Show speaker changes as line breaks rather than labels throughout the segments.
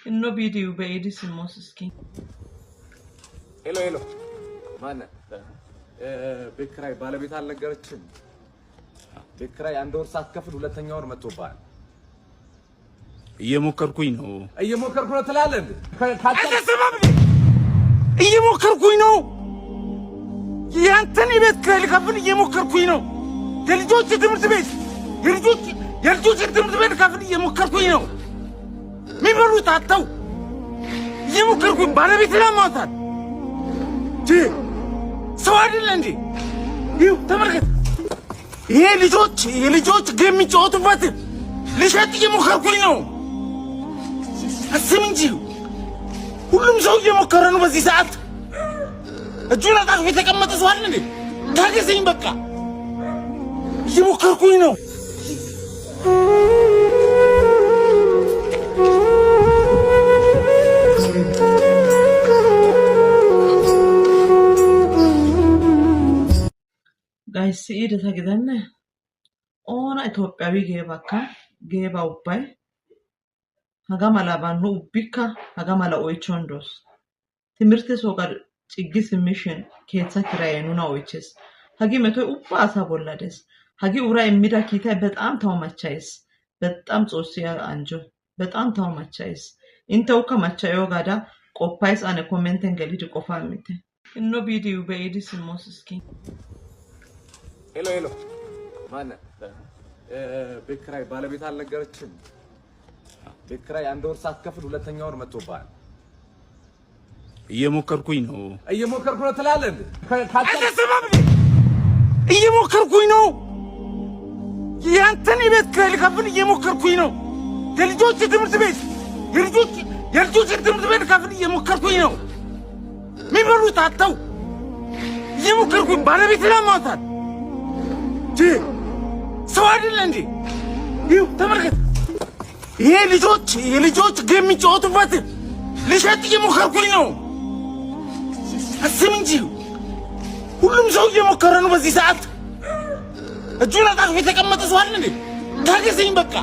إنه فيديو بعيد اسمه سكين.
هلو مانا بكراي بالبيت على الجرتشن بكراي عندور ساعة كفل ولا تنيور متوبان
እየሞከርኩኝ ነው
ትላለህ
አትሰማም እየሞከርኩኝ ነው ያንተን ቤት ክራይ ልከፍል እየሞከርኩኝ ነው የልጆች ትምህርት ቤት የልጆች ትምህርት ቤት ከፍል እየሞከርኩኝ ነው የሚበሉት አጥተው እየሞከርኩኝ ባለቤት ለማውጣት ሰው አይደል እንዴ ይኸው ተመልከት ይሄ የልጆች ጌም የሚጫወቱበት ልሸጥ እየሞከርኩኝ ነው አስም እንጂ ሁሉም ሰው እየሞከረ ነው በዚህ ሰዓት እጁን አጣጥፎ የተቀመጠ ሰው አለ እንዴ ታገሰኝ በቃ እየሞከርኩኝ ነው
ጋይስ ኢደ ታገደነ ኦና ኢትዮጵያዊ ጌባ ውባይ ሀጋማላ ባኑ ኡቢካ ሀጋማላ ኦይቾንዶስ ትምህርት ሶጋር ጭግስ ሚሽን ኬታ ክራየኑና ኦይቸስ ሀጊ መቶ ኡባ አሳ ቦላደስ ሀጊ ኡራ የሚዳ ኪታ በጣም ተዋማቻይስ በጣም ጾሲያ አንጆ በጣም ተዋማቻይስ እንተው ከማቻዮ ጋዳ ቆፓይስ አነ ኮሜንተን ገሊድ ቆፋሚተ እኖ ቪዲዮ በኤዲስ ሞስስኪ
ሄሎ ማና በክራይ ባለቤት አልነገረችም በክራይ አንዶር ሰዓት ከፍል ሁለተኛ ወር መጥቶባል
እየሞከርኩኝ ነው
ትላለህ
አትሰማም እየሞከርኩኝ ነው ያንተን ቤት ክራይ ልከፍል እየሞከርኩኝ ነው የልጆች ትምህርት ቤት የልጆች ትምህርት ቤት ከፍል እየሞከርኩኝ ነው የሚበሉት አጥተው እየሞከርኩኝ ባለቤት ለማውጣት ሰው አይደል እንዴ ይኸው ተመልከት ይሄ የልጆች ጌም የሚጫወቱበት ልሸጥ እየሞከርኩኝ ነው አስም እንጂ ሁሉም ሰው እየሞከረ ነው በዚህ ሰዓት እጁን አጣጥፎ የተቀመጠ ሰው አለ እንዴ ታገሰኝ በቃ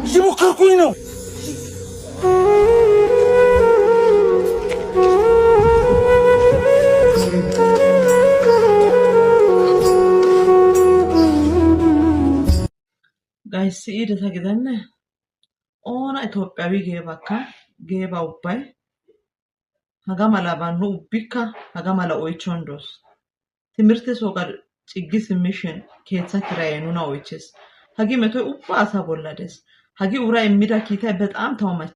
እየሞከርኩኝ ነው
ጋይስ ኢደ ታገደነ ኦና ኢትዮጵያዊ ጌባ ውባይ ሀጋማላ ባኑ ኡቢካ ሀጋማላ ኦይቾንዶስ ትምህርት ሶጋር ጭግስ ሚሽን ኬታ ክራየኑና ኦይቸስ ሀጊ መቶ ኡባ አሳ ቦላደስ ሀጊ ኡራ የሚዳ ኪታ በጣም ተዋማች